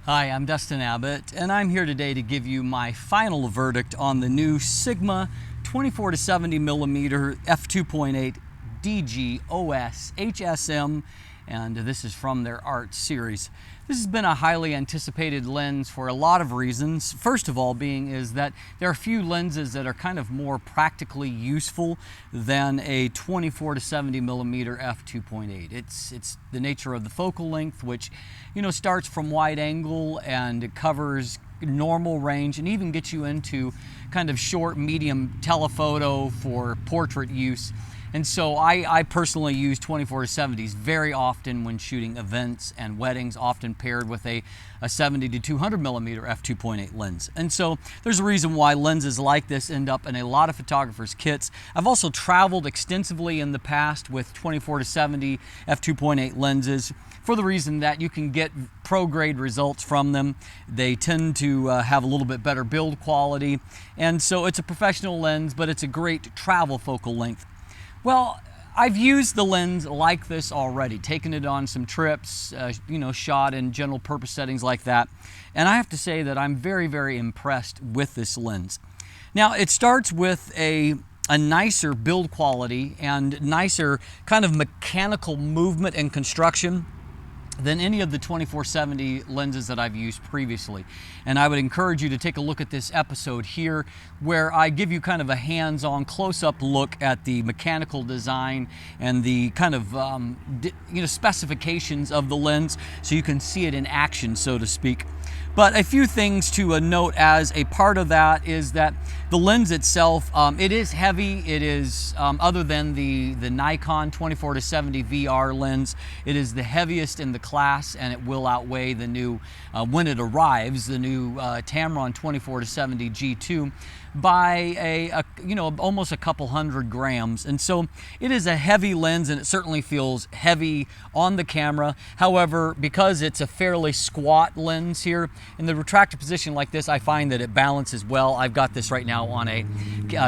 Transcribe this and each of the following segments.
Hi, I'm Dustin Abbott, and I'm here today to give you my final verdict on the new Sigma 24 to 70 millimeter f2.8 DG OS HSM, and this is from their Art series. This has been a highly anticipated lens for a lot of reasons. First of all is that there are a few lenses that are kind of more practically useful than a 24 to 70 millimeter f2.8. It's the nature of the focal length, which starts from wide angle and covers normal range and even gets you into kind of short medium telephoto for portrait use. And so I personally use 24 to 70s very often when shooting events and weddings, often paired with a 70 to 200 millimeter f2.8 lens. And so there's a reason why lenses like this end up in a lot of photographers' kits. I've also traveled extensively in the past with 24 to 70 f2.8 lenses for the reason that you can get pro-grade results from them. They tend to have a little bit better build quality. And so it's a professional lens, but it's a great travel focal length. Well, I've used the lens like this already, taken it on some trips, shot in general purpose settings like that. And I have to say that I'm very, very impressed with this lens. Now, it starts with a nicer build quality and nicer kind of mechanical movement and construction than any of the 24-70 lenses that I've used previously. And I would encourage you to take a look at this episode here where I give you kind of a hands-on close-up look at the mechanical design and the kind of specifications of the lens so you can see it in action, so to speak. But a few things to note as a part of that is that the lens itself, it is heavy. It is, other than the Nikon 24 to 70 VR lens, it is the heaviest in the class, and it will outweigh the new, when it arrives, the new Tamron 24 to 70 G2 by almost a couple hundred grams. And so it is a heavy lens, and it certainly feels heavy on the camera. However, because it's a fairly squat lens here, in the retractor position like this, I find that it balances well. I've got this right now on a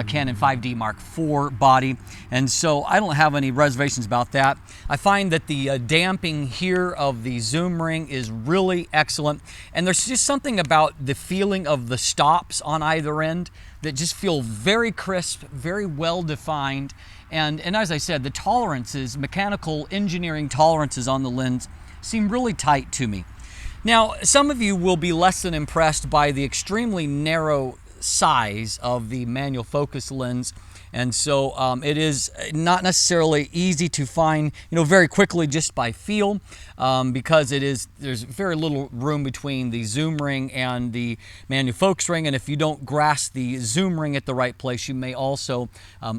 Canon 5D Mark IV body, and so I don't have any reservations about that. I find that the damping here of the zoom ring is really excellent, and there's just something about the feeling of the stops on either end that just feel very crisp, very well defined, and as I said, the tolerances, mechanical engineering tolerances on the lens seem really tight to me. Now, some of you will be less than impressed by the extremely narrow size of the manual focus lens, and so it is not necessarily easy to find very quickly just by feel, because there's very little room between the zoom ring and the manual focus ring, and if you don't grasp the zoom ring at the right place, you may also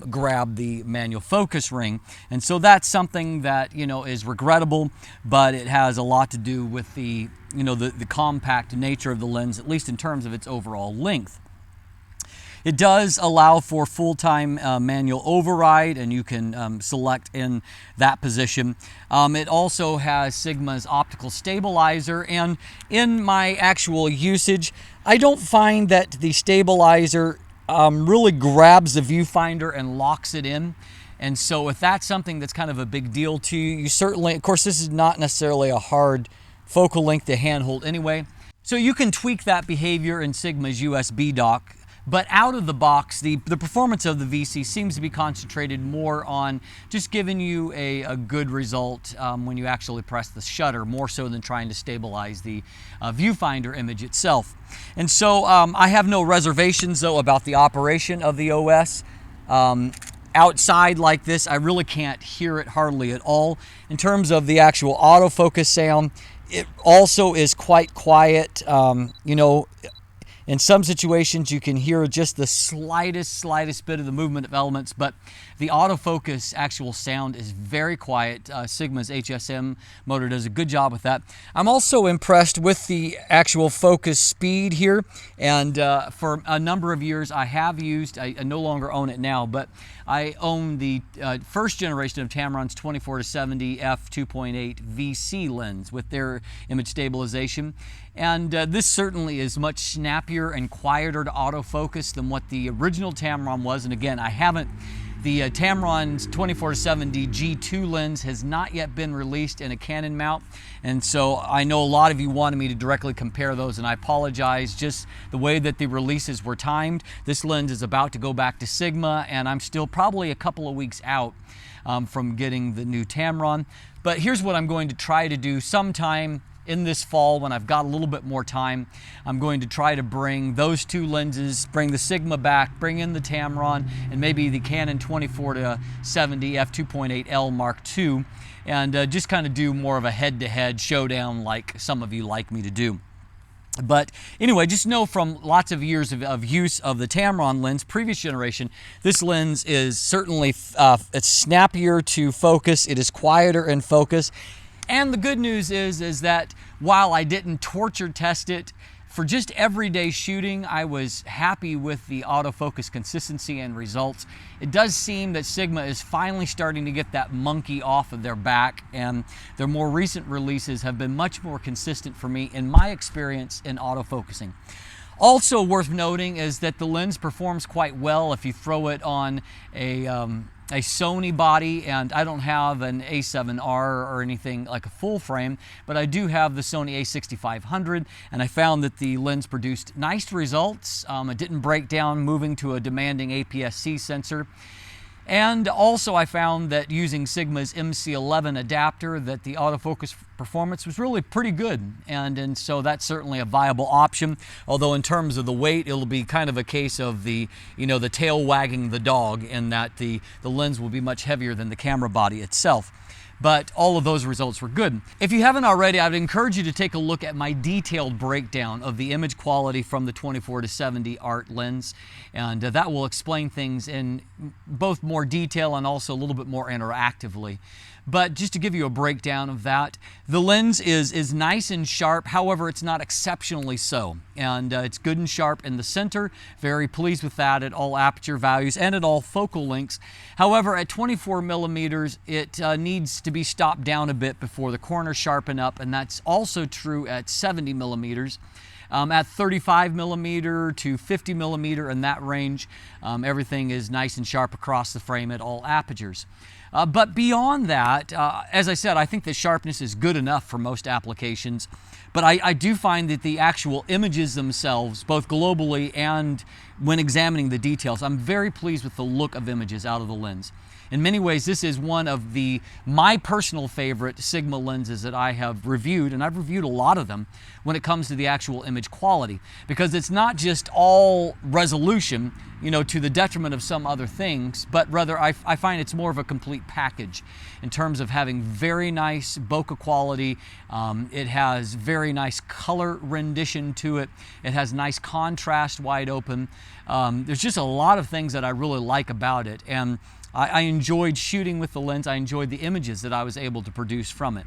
grab the manual focus ring, and so that's something that is regrettable, but it has a lot to do with the compact nature of the lens, at least in terms of its overall length. It does allow for full-time manual override, and you can select in that position. It also has Sigma's Optical Stabilizer, and in my actual usage, I don't find that the stabilizer really grabs the viewfinder and locks it in. And so if that's something that's kind of a big deal to you, you certainly, of course, this is not necessarily a hard focal length to handhold anyway. So you can tweak that behavior in Sigma's USB dock. But out of the box, the performance of the VC seems to be concentrated more on just giving you a good result when you actually press the shutter, more so than trying to stabilize the viewfinder image itself. And so I have no reservations, though, about the operation of the OS. Outside like this, I really can't hear it hardly at all. In terms of the actual autofocus sound, it also is quite quiet. In some situations, you can hear just the slightest bit of the movement of elements, but the autofocus actual sound is very quiet. Sigma's HSM motor does a good job with that. I'm also impressed with the actual focus speed here, and for a number of years I have used, I no longer own it now, but I own the first generation of Tamron's 24 to 70 f2.8 VC lens with their image stabilization. And this certainly is much snappier and quieter to autofocus than what the original Tamron was. And again, I haven't The Tamron's 24-70 G2 lens has not yet been released in a Canon mount, and so I know a lot of you wanted me to directly compare those, and I apologize. Just the way that the releases were timed, this lens is about to go back to Sigma, and I'm still probably a couple of weeks out from getting the new Tamron. But here's what I'm going to try to do sometime in this fall when I've got a little bit more time. I'm going to try to bring those two lenses, bring the Sigma back, bring in the Tamron, and maybe the Canon 24-70 f2.8L Mark II, and just kind of do more of a head-to-head showdown like some of you like me to do. But anyway, just know from lots of years of use of the Tamron lens, previous generation, this lens is certainly it's snappier to focus, it is quieter in focus. And the good news is that while I didn't torture test it, for just everyday shooting, I was happy with the autofocus consistency and results. It does seem that Sigma is finally starting to get that monkey off of their back, and their more recent releases have been much more consistent for me in my experience in autofocusing. Also worth noting is that the lens performs quite well if you throw it on a Sony body, and I don't have an A7R or anything like a full frame, but I do have the Sony a6500, and I found that the lens produced nice results. It didn't break down moving to a demanding APS-C sensor. And also I found that using Sigma's MC11 adapter that the autofocus performance was really pretty good, and so that's certainly a viable option, although in terms of the weight it'll be kind of a case of the the tail wagging the dog, in that the lens will be much heavier than the camera body itself. But all of those results were good. If you haven't already, I would encourage you to take a look at my detailed breakdown of the image quality from the 24-70 art lens, and that will explain things in both more detail and also a little bit more interactively. But just to give you a breakdown of that, the lens is nice and sharp, however it's not exceptionally so. And it's good and sharp in the center, very pleased with that at all aperture values and at all focal lengths. However, at 24 millimeters, it needs to be stopped down a bit before the corners sharpen up, and that's also true at 70 millimeters. At 35 millimeter to 50 millimeter, in that range, everything is nice and sharp across the frame at all apertures. But beyond that, as I said, I think the sharpness is good enough for most applications. But I do find that the actual images themselves, both globally and when examining the details, I'm very pleased with the look of images out of the lens. In many ways, this is one of my personal favorite Sigma lenses that I have reviewed, and I've reviewed a lot of them when it comes to the actual image quality, because it's not just all resolution, to the detriment of some other things, but rather I find it's more of a complete package in terms of having very nice bokeh quality. It has very nice color rendition to it. It has nice contrast wide open. There's just a lot of things that I really like about it, and I enjoyed shooting with the lens. I enjoyed the images that I was able to produce from it.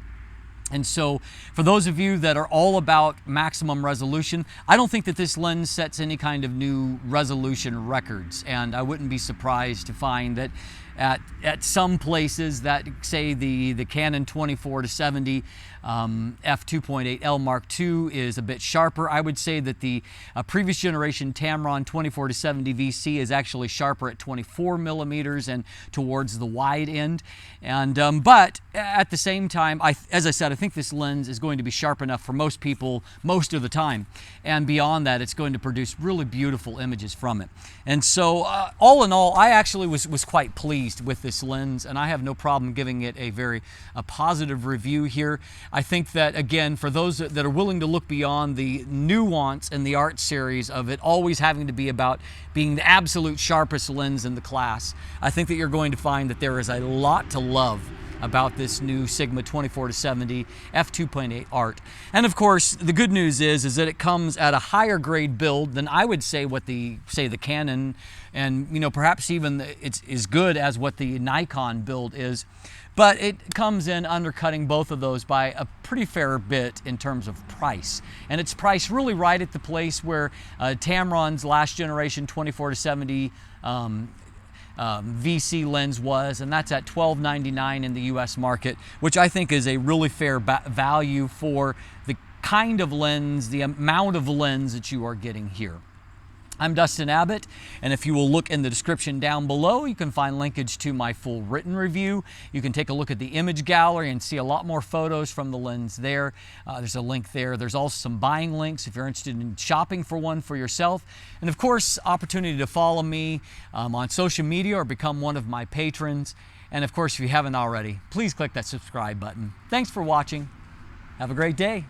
And so for those of you that are all about maximum resolution, I don't think that this lens sets any kind of new resolution records, and I wouldn't be surprised to find that at some places that, say, the Canon 24-70 f2.8L Mark II is a bit sharper. I would say that the previous generation Tamron 24-70 VC is actually sharper at 24 millimeters and towards the wide end. And but at the same time, as I said, I think this lens is going to be sharp enough for most people most of the time. And beyond that, it's going to produce really beautiful images from it. And so all in all, I actually was quite pleased with this lens, and I have no problem giving it a very positive review here. I think that, again, for those that are willing to look beyond the nuance in the art series of it always having to be about being the absolute sharpest lens in the class, I think that you're going to find that there is a lot to love about this new Sigma 24-70 f2.8 art. And of course, the good news is that it comes at a higher grade build than I would say what the Canon, and perhaps even it's as good as what the Nikon build is. But it comes in undercutting both of those by a pretty fair bit in terms of price. And it's priced really right at the place where Tamron's last generation 24-70 VC lens was, and that's at $12.99 in the US market, which I think is a really fair value for the kind of lens, the amount of lens that you are getting here. I'm Dustin Abbott, and if you will look in the description down below, you can find linkage to my full written review. You can take a look at the image gallery and see a lot more photos from the lens there. There's a link there. There's also some buying links if you're interested in shopping for one for yourself. And of course, opportunity to follow me on social media or become one of my patrons. And of course, if you haven't already, please click that subscribe button. Thanks for watching. Have a great day.